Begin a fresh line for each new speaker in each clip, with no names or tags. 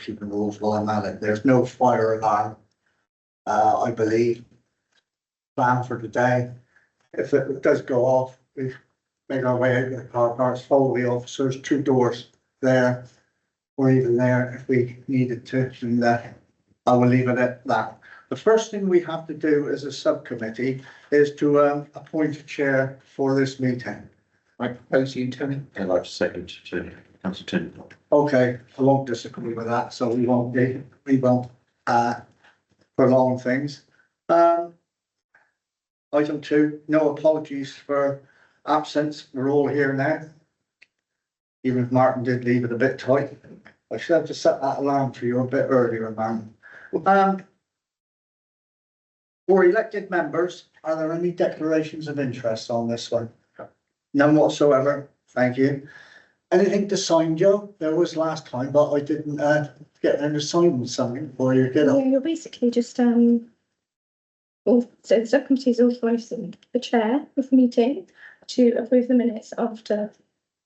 safety rules while I'm at it. There's no fire alarm, I believe, planned for the day. If it does go off, we make our way out of the car parks, follow the officers, 2 doors there, or even there if we needed to, and I will leave it at that. The first thing we have to do as a subcommittee is to appoint a chair for this meeting.
I propose you, Tony. I'd like to second to Councillor Tindall.
Okay, I won't disagree with that, so we won't prolong things. Item 2, no apologies for absence. We're all here now. Even if Martin did leave it a bit tight. I should have to set that alarm for you a bit earlier, Martin. For elected members, are there any declarations of interest on this one? None whatsoever. Thank you. Anything to sign, Joe? There was last time, but I didn't get them to sign something for you, did I?
Yeah, you're basically just so the subcommittee is authorising the chair of the meeting to approve the minutes after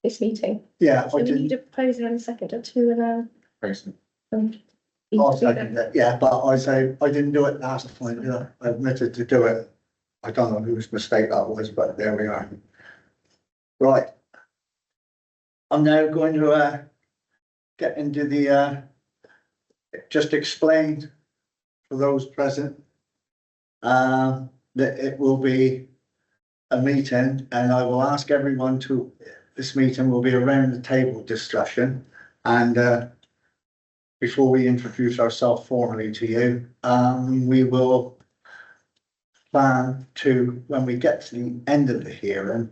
this meeting.
Yeah,
So
I
we need
didn't.
a proposer and a seconder to
I'll second it. Yeah, but I say I didn't do it last time. Yeah, I admitted to do it. I don't know whose mistake that was, but there we are. Right. I'm now going to get into the just explained for those present that it will be a meeting, and I will ask everyone to, this meeting will be around the table discussion, and before we introduce ourselves formally to you, we will plan to, when we get to the end of the hearing,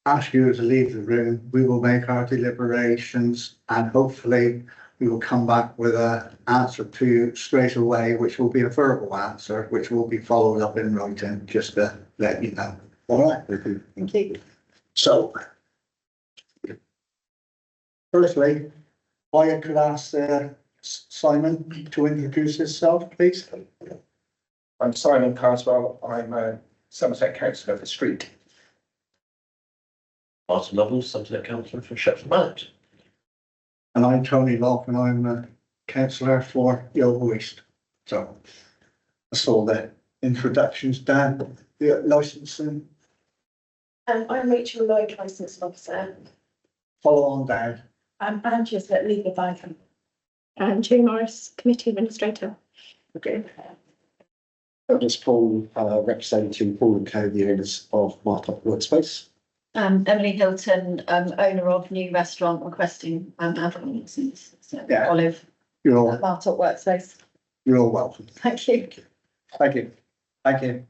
ask you to leave the room. We will make our deliberations, and hopefully we will come back with an answer to you straight away, which will be a verbal answer, which will be followed up in writing, just to let you know. All right?
Thank you.
So, firstly, I could ask Simon to introduce himself, please.
I'm Simon Carswell. I'm a Somerset councillor for Street.
Martin Lovell, Somerset councillor for Shepton Mallet.
And I'm Tony Locke, and I'm a councillor for Yeovil East. So that's all the introductions done. The licensing,
I'm Rachel Lloyd, licensed officer.
follow on down.
I'm Angela, legal advisor.
And Jane Morris, committee administrator.
Okay.
Curtis Paul, representing Paul and Co, the owners of Martop Workspace.
Emily Hilton, owner of new restaurant requesting advertisements.
Yeah.
Olive,
You're all,
Martop Workspace.
you're all welcome.
Thank you.
Thank you. Thank you.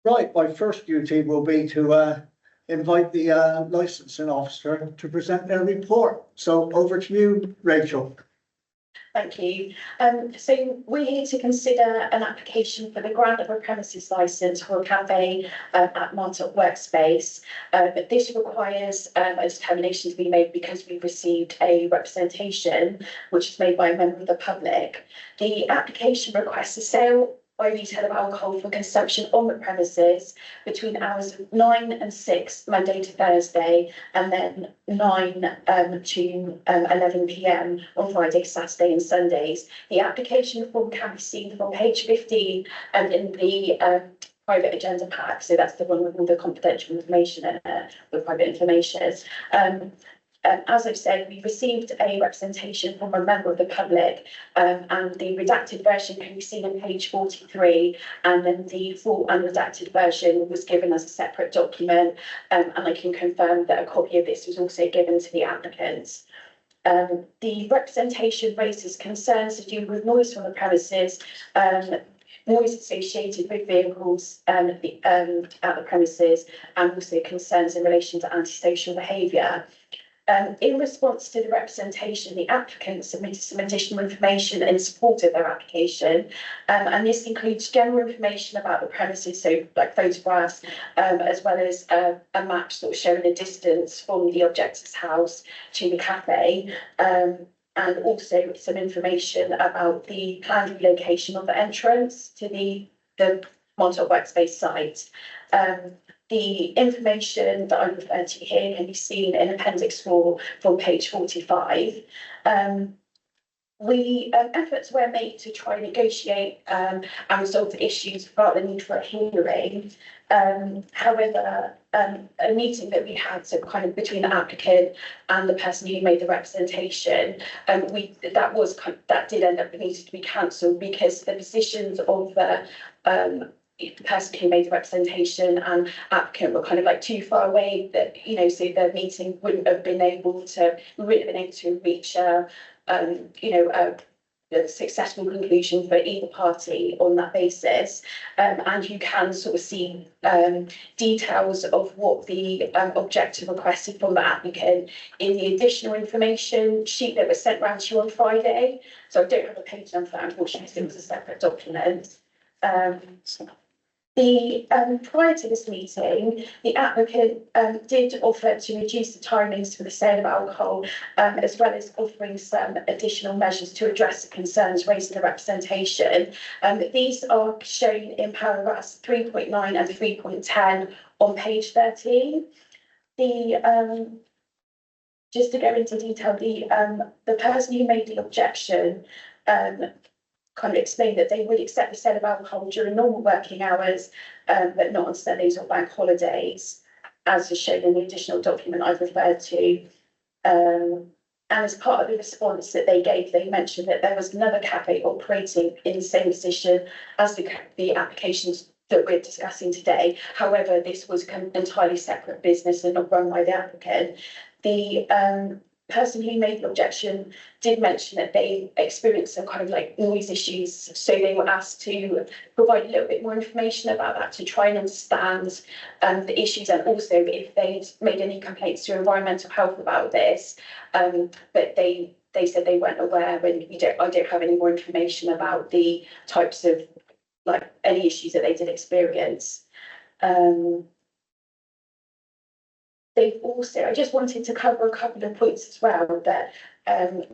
Right, my first duty will be to invite the licensing officer to present their report. So over to you, Rachel.
Thank you. So we're here to consider an application for the grant of a premises licence for a cafe at Martop Workspace. But this requires a determination to be made because we've received a representation which is made by a member of the public. The application requests a sale by retail of alcohol for consumption on the premises between hours of 9 and 6 Monday to Thursday, and then 9 to 11 p.m. on Friday, Saturday and Sundays. The application form can be seen from page 15 in the private agenda pack. So that's the one with all the confidential information in it, the private information. As I've said, we received a representation from a member of the public, and the redacted version can be seen on page 43, and then the full unredacted version was given as a separate document, and I can confirm that a copy of this was also given to the applicants. The representation raises concerns to do with noise from the premises, noise associated with vehicles at the premises, and also concerns in relation to antisocial behaviour. In response to the representation, the applicant submitted some additional information in support of their application, and this includes general information about the premises, so like photographs, as well as a map sort of showing the distance from the objector's house to the cafe, and also some information about the planned relocation of the entrance to the Martop Workspace site. The information that I'm referring to here can be seen in Appendix 4 from page 45. efforts were made to try and negotiate and resolve the issues without the need for a hearing. However, a meeting that we had, so kind of between the applicant and the person who made the representation, that did end up needing to be cancelled because the positions of the person who made the representation and applicant were kind of like too far away that, so the meeting wouldn't have been able to reach a successful conclusion for either party on that basis. And you can sort of see details of what the objector requested from the applicant in the additional information sheet that was sent round to you on Friday. So I don't have a page number for that, unfortunately, it was a separate document. Prior to this meeting, the applicant did offer to reduce the timings for the sale of alcohol, as well as offering some additional measures to address the concerns raised in the representation. These are shown in paragraphs 3.9 and 3.10 on page 13. Just to go into detail, the person who made the objection kind of explained that they would accept the sale of alcohol during normal working hours, but not on Sundays or bank holidays, as is shown in the additional document I've referred to. And as part of the response that they gave, they mentioned that there was another cafe operating in the same position as the applications that we're discussing today. However, this was an entirely separate business and not run by the applicant. The person who made the objection did mention that they experienced some kind of like noise issues, so they were asked to provide a little bit more information about that to try and understand the issues, and also if they'd made any complaints to environmental health about this. But they said they weren't aware, and I don't have any more information about the types of like any issues that they did experience. I just wanted to cover a couple of points as well that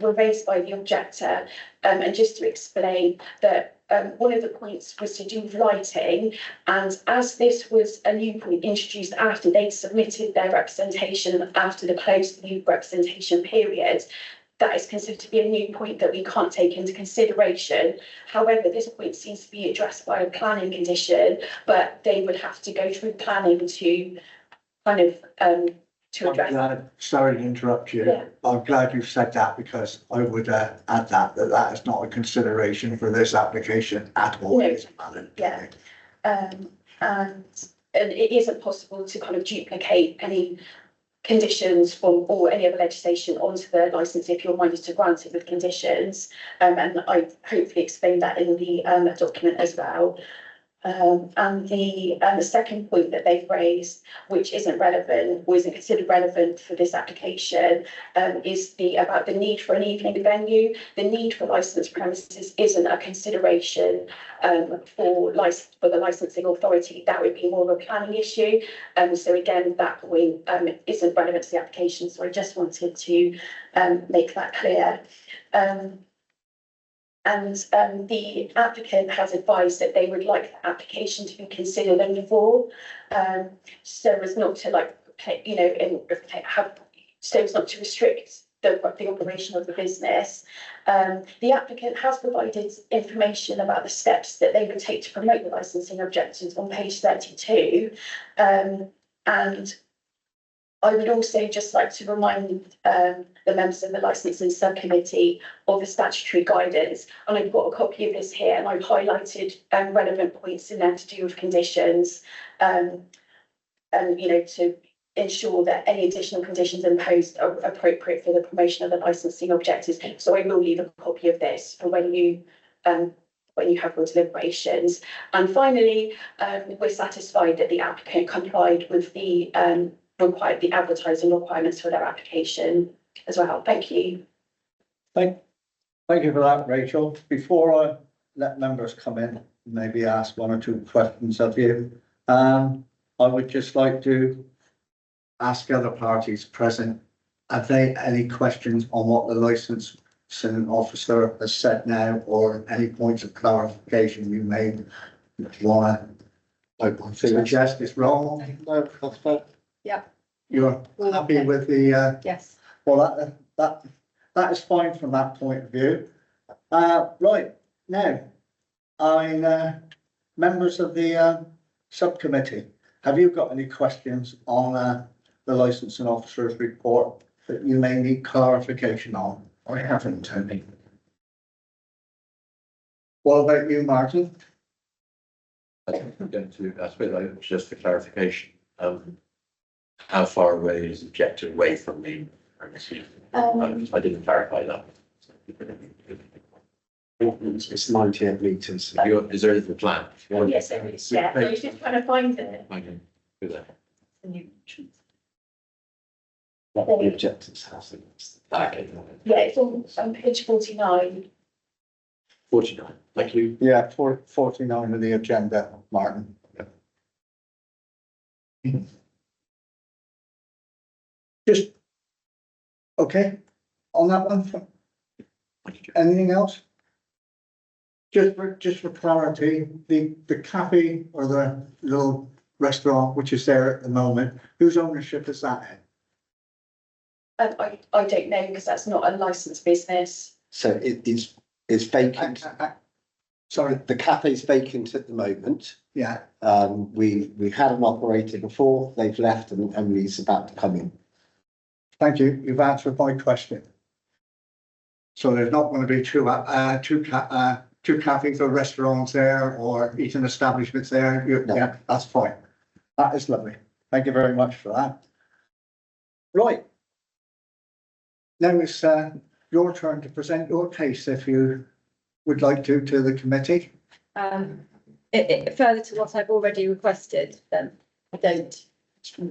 were raised by the objector, and just to explain that one of the points was to do with lighting, and as this was a new point introduced after they'd submitted their representation after the closed new representation period, that is considered to be a new point that we can't take into consideration. However, this point seems to be addressed by a planning condition, but they would have to go through planning to kind of to address.
I'm glad, sorry to interrupt you.
Yeah.
I'm glad you've said that, because I would add that is not a consideration for this application at all.
No.
It's valid.
Yeah. And it isn't possible to kind of duplicate any conditions from or any other legislation onto the licence if you're minded to grant it with conditions. And I hopefully explained that in the document as well. And the second point that they've raised, which isn't relevant or isn't considered relevant for this application, is about the need for an evening venue. The need for licensed premises isn't a consideration for the licensing authority. That would be more of a planning issue. So again, that point isn't relevant to the application. So I just wanted to make that clear. And the applicant has advised that they would like the application to be considered in full, so as not to so as not to restrict the operation of the business. The applicant has provided information about the steps that they would take to promote the licensing objectives on page 32, and I would also just like to remind the members of the licensing subcommittee of the statutory guidance, and I've got a copy of this here, and I've highlighted relevant points in there to do with conditions, and to ensure that any additional conditions imposed are appropriate for the promotion of the licensing objectives. So I will leave a copy of this for when you have your deliberations. And finally, we're satisfied that the applicant complied with the advertising requirements for their application as well. Thank you.
Thank you for that, Rachel. Before I let members come in, maybe ask one or two questions of you, I would just like to ask other parties present, have they any questions on what the licensing officer has said now, or any points of clarification you made? Want to suggest it's wrong?
No, that's fair.
You're happy with the,
Yes.
well, that is fine from that point of view. Right, now, members of the, subcommittee, have you got any questions on, the licensing officer's report that you may need clarification on?
I haven't, Tony.
What about you, Martin?
I think I'm going to, I suppose, just for clarification, how far away is objective away from the premises? I didn't clarify that.
It's 98 metres.
Is there anything planned?
Yes, there is, yeah, I was just trying to find it.
I can do that.
What the objectives has.
Okay,
Yeah, it's on page 49.
49, thank you.
Yeah, 49 of the agenda, Martin. Just, okay, on that one,
Thank you.
anything else? Just for clarity, the cafe or the little restaurant which is there at the moment, whose ownership is that in?
I don't know, because that's not a licensed business.
So it's vacant.
Sorry,
The cafe's vacant at the moment.
yeah,
We had an operator before, they've left and Emily's about to come in.
thank you, you've answered my question. So there's not going to be two cafes or restaurants there or eating establishments there,
No.
yeah, that's fine. That is lovely, thank you very much for that. Right. Now it's your turn to present your case if you would like to the committee.
Further to what I've already requested, then I don't.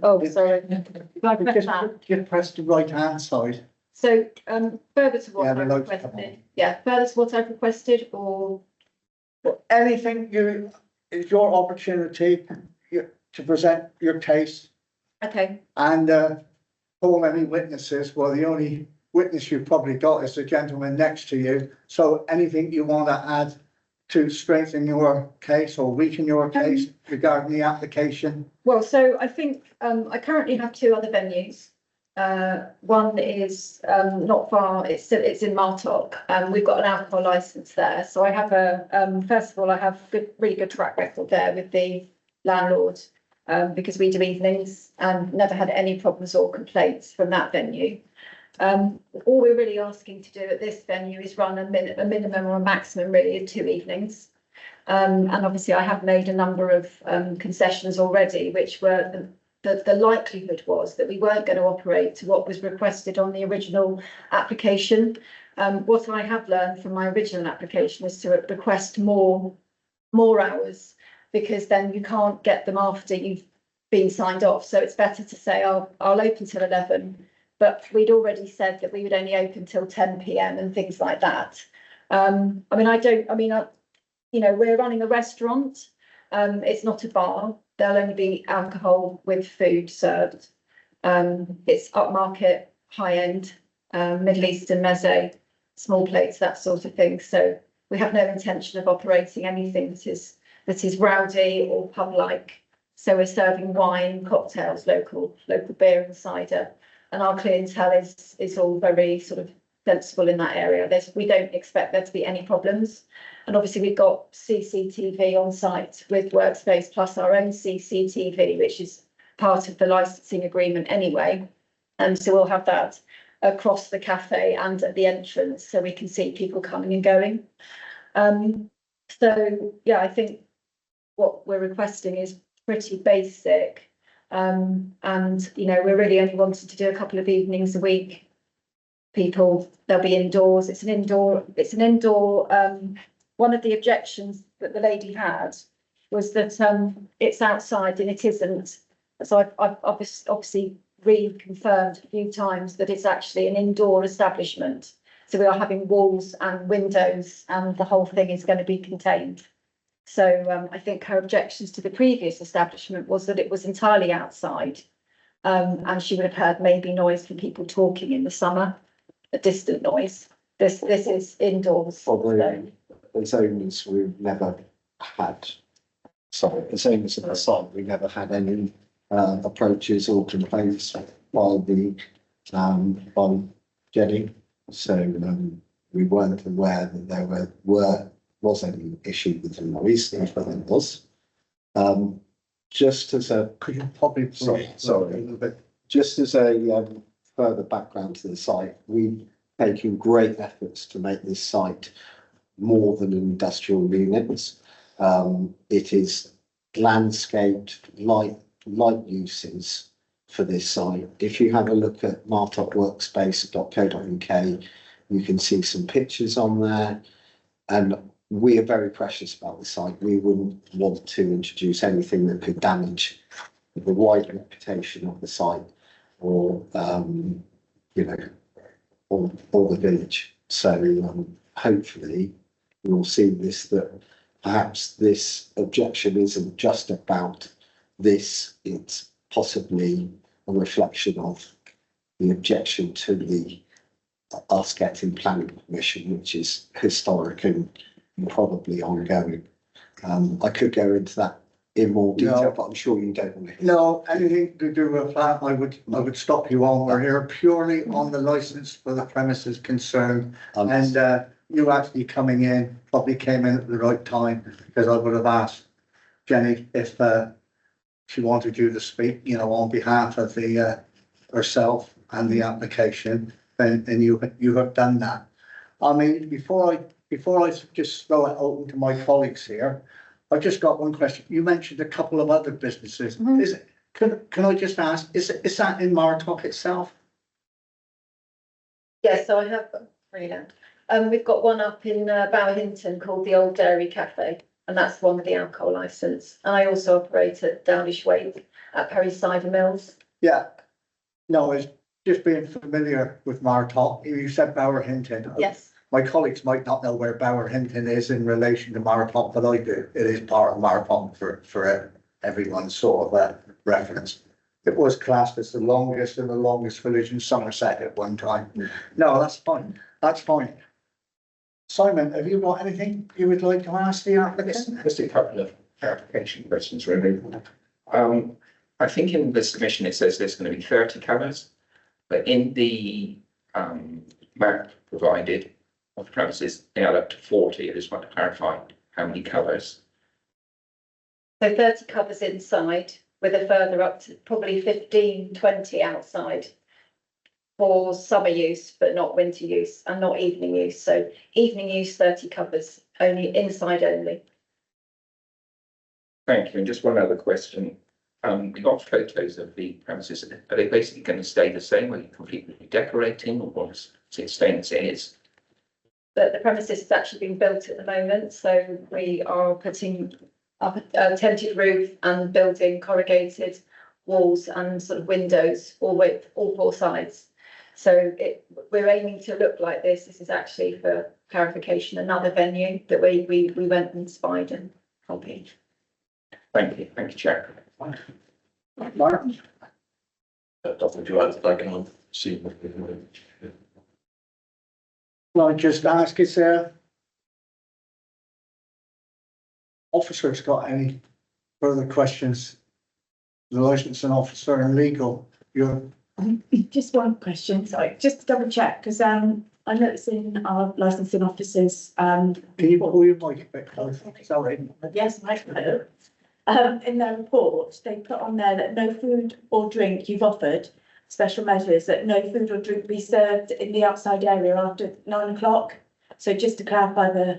Oh, sorry.
Just press the right hand side.
So, further to what
Yeah, the
I've
notes come
requested, yeah, further to what I've requested, or,
Anything it's your opportunity to present your case
okay,
and call any witnesses. Well, the only witness you've probably got is the gentleman next to you. So anything you want to add to strengthen your case or weaken your case regarding the application?
well, so I think, I currently have two other venues. One is, not far, it's in Martock, we've got an alcohol licence there, so I have first of all, I have really good track record there with the landlord, because we do evenings and never had any problems or complaints from that venue. All we're really asking to do at this venue is run a minimum or a maximum really of 2 evenings. And obviously I have made a number of concessions already, which were the likelihood was that we weren't going to operate to what was requested on the original application. What I have learned from my original application is to request more hours, because then you can't get them after you've been signed off. So it's better to say I'll open till 11. But we'd already said that we would only open till 10 PM and things like that. We're running a restaurant. It's not a bar. There'll only be alcohol with food served. It's upmarket, high end, Middle Eastern meze, small plates, that sort of thing. So we have no intention of operating anything that is rowdy or pub-like. So we're serving wine, cocktails, local beer and cider. And our clientele is all very sort of sensible in that area. We don't expect there to be any problems. And obviously we've got CCTV on site with Workspace, plus our own CCTV, which is part of the licensing agreement anyway. And so we'll have that across the cafe and at the entrance, so we can see people coming and going. So yeah, I think what we're requesting is pretty basic. And we're really only wanting to do a couple of evenings a week. They'll be indoors. It's an indoor. One of the objections that the lady had was that it's outside and it isn't. So I've obviously reconfirmed a few times that it's actually an indoor establishment. So we are having walls and windows, and the whole thing is going to be contained. So I think her objections to the previous establishment was that it was entirely outside, and she would have heard maybe noise from people talking in the summer, a distant noise. This is indoors.
Probably as owners, we've never had, as owners of the site, we never had any approaches or complaints by Jenny. So we weren't aware that there was any issue with the noise, if there was. Just as a,
Could you probably?
Sorry.
A little bit.
just as a further background to the site, we've taken great efforts to make this site more than an industrial unit. It is landscaped light uses for this site. If you have a look at martopworkspace.co.uk, you can see some pictures on there. And we are very precious about the site. We wouldn't want to introduce anything that could damage the wide reputation of the site or, you know, or the village. So hopefully we'll see this, that perhaps this objection isn't just about this, it's possibly a reflection of the objection to us getting planning permission, which is historic and probably ongoing. I could go into that in more detail,
No.
but I'm sure you don't want to.
No, anything to do with that, I would stop you on. We're here purely on the license for the premises concerned. And you actually coming in probably came in at the right time, because I would have asked Jenny if she wanted you to speak, you know, on behalf of the herself and the application, and you have done that. I mean, before I just throw it open to my colleagues here, I've just got one question. You mentioned a couple of other businesses.
Mhm.
Is it, can I just ask, is that in Martock itself?
Yeah, so I have got three now. We've got one up in Bowerhinton called the Old Dairy Cafe, and that's the one with the alcohol licence. And I also operate at Downish Waite at Perry Cider Mills.
Yeah. No, it's just being familiar with Martock. You said Bowerhinton.
Yes.
My colleagues might not know where Bowerhinton is in relation to Martock, but I do. It is part of Martock for everyone's sort of reference. It was classed as the longest village in Somerset at one time. No, that's fine. That's fine. Simon, have you got anything you would like to ask the applicant?
Just a couple of clarification questions, really. I think in the submission, it says there's going to be 30 colours, but in the map provided of the premises, they add up to 40. I just want to clarify how many colours.
So 30 covers inside with a further up to probably 15, 20 outside for summer use, but not winter use and not evening use. So evening use, 30 covers, only inside only.
Thank you. And just one other question. We got photos of the premises. Are they basically going to stay the same? Are you completely redecorating, or is it staying as it is?
But the premises is actually being built at the moment, so we are putting up a tented roof and building corrugated walls and sort of windows all four sides. So we're aiming to look like this. This is actually, for clarification, another venue that we went and spied and copied.
Thank you. Thank you, Chair.
Martin?
Nothing to add, I can see.
Can I just ask, is there officers got any further questions? The licensing officer and legal, you're,
Just one question, sorry, just to double check, because I noticed in our licensing officers,
can you pull your mic a bit closer? Sorry.
yes, microphone. In their report, they put on there that no food or drink, you've offered special measures, that no food or drink be served in the outside area after 9 o'clock. So just to clarify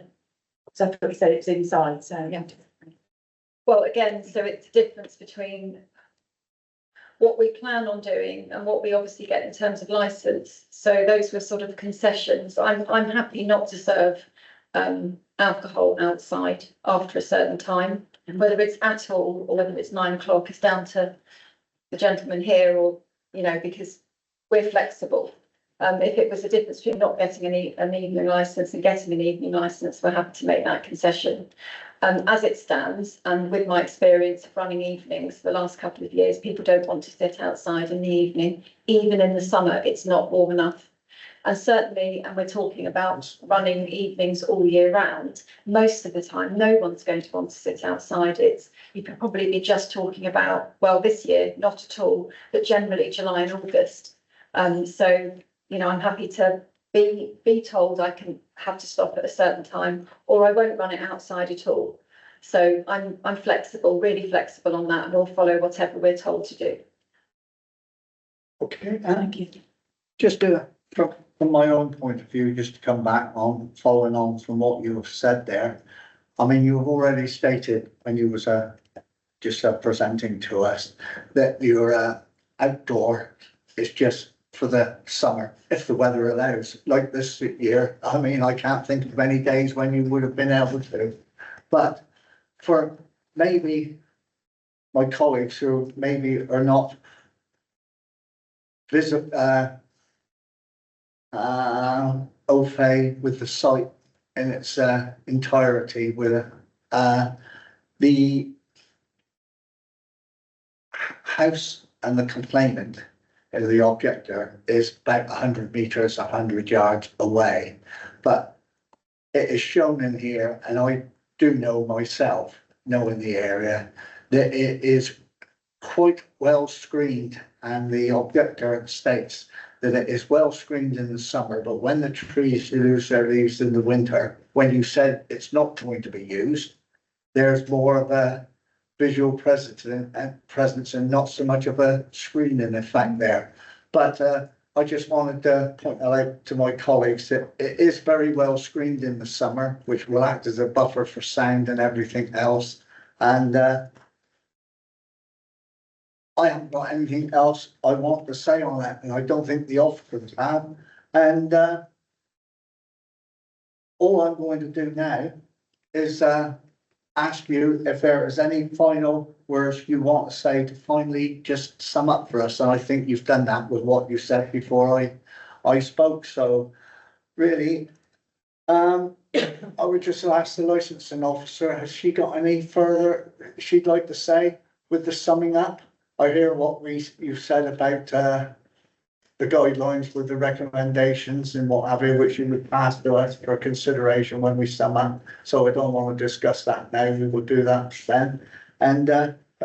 so I thought you said it's inside, so yeah.
Well, again, so it's the difference between what we plan on doing and what we obviously get in terms of license. So those were sort of concessions. I'm happy not to serve alcohol outside after a certain time, whether it's at all or whether it's 9 o'clock, it's down to the gentleman here, or, you know, because we're flexible. If it was a difference between not getting an evening licence and getting an evening licence, we're happy to make that concession. As it stands, and with my experience of running evenings for the last couple of years, people don't want to sit outside in the evening. Even in the summer, it's not warm enough. And certainly, and we're talking about running evenings all year round, most of the time, no one's going to want to sit outside. You could probably be just talking about, well, this year, not at all, but generally July and August. So, you know, I'm happy to be told I can have to stop at a certain time, or I won't run it outside at all. So I'm flexible, really flexible on that, and I'll follow whatever we're told to do.
Okay, and just from my own point of view, just to come back on, following on from what you have said there. I mean, you've already stated when you was just presenting to us that your outdoor is just for the summer, if the weather allows, like this year. I mean, I can't think of any days when you would have been able to. But for maybe my colleagues who maybe are not au fait with the site in its entirety, with the house and the complainant, the objector, is about 100 meters, 100 yards away. But it is shown in here, and I do know myself, knowing the area, that it is quite well screened, and the objector states that it is well screened in the summer, but when the trees lose their leaves in the winter, when you said it's not going to be used, there's more of a visual presence and not so much of a screening effect there. But I just wanted to point out to my colleagues that it is very well screened in the summer, which will act as a buffer for sound and everything else. And I haven't got anything else I want to say on that, and I don't think the officers have. And all I'm going to do now is ask you if there is any final words you want to say to finally just sum up for us. And I think you've done that with what you said before I spoke. So really, I would just ask the licensing officer, has she got any further she'd like to say with the summing up? I hear what you said about the guidelines with the recommendations and what have you, which you would pass to us for consideration when we sum up. So I don't want to discuss that now. We will do that then. And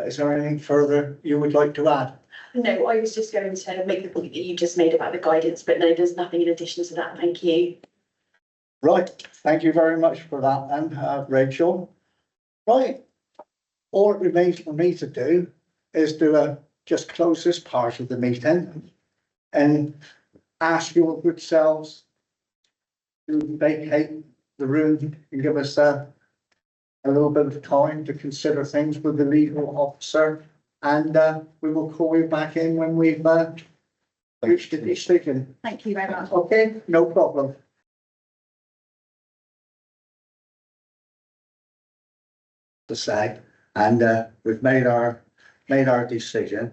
is there anything further you would like to add?
No, I was just going to make the point that you just made about the guidance, but no, there's nothing in addition to that. Thank you.
Right. Thank you very much for that, then, Rachel. Right. All it remains for me to do is to just close this part of the meeting and ask your good selves to vacate the room and give us a little bit of time to consider things with the legal officer. And we will call you back in when we've reached a decision.
Thank you very much.
Okay, no problem. To say, and we've made our decision.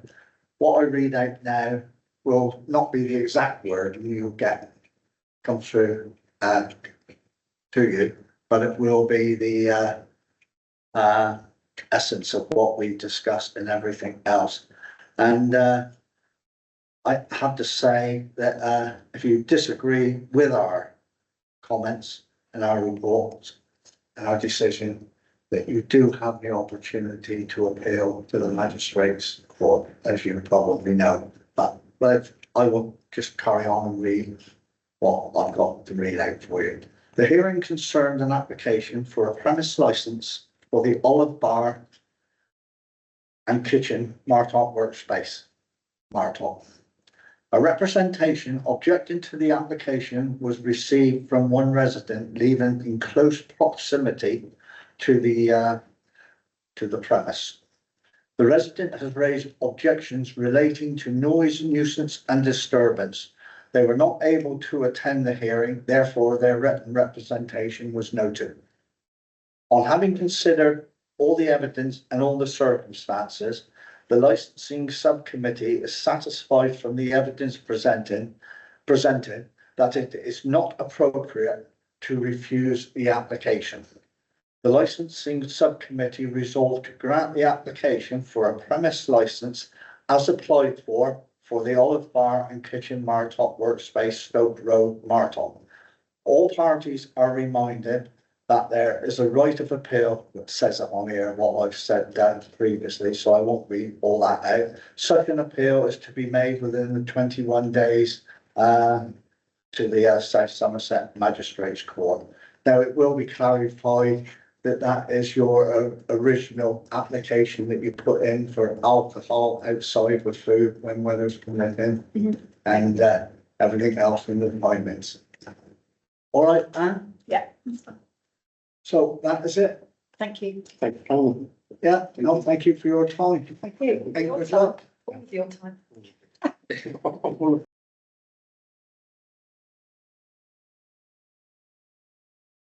What I read out now will not be the exact word you'll get come through to you, but it will be the essence of what we discussed and everything else. And I have to say that if you disagree with our comments and our reports and our decision, that you do have the opportunity to appeal to the magistrates court, as you probably know. But I will just carry on and read what I've got to read out for you. The hearing concerned an application for a premise license for the Olive Bar and Kitchen Martok Workspace, Martok. A representation objecting to the application was received from one resident living in close proximity to the premise. The resident has raised objections relating to noise, nuisance and disturbance. They were not able to attend the hearing, therefore their written representation was noted. On having considered all the evidence and all the circumstances, the licensing subcommittee is satisfied from the evidence presented that it is not appropriate to refuse the application. The licensing subcommittee resolved to grant the application for a premise license as applied for the Olive Bar and Kitchen Martok Workspace, Stoke Road, Martok. All parties are reminded that there is a right of appeal, that says it on here, what I've said previously, so I won't read all that out. Such an appeal is to be made within the 21 days to the South Somerset Magistrates Court. Now, it will be clarified that that is your original application that you put in for alcohol outside with food when weather's coming in. And everything else in the appointments. All right, Anne?
Yeah.
So that is it.
Thank you.
Thank you, Colin.
Yeah, no, thank you for your time.
Thank you.
Thank you for your time.
All of your time.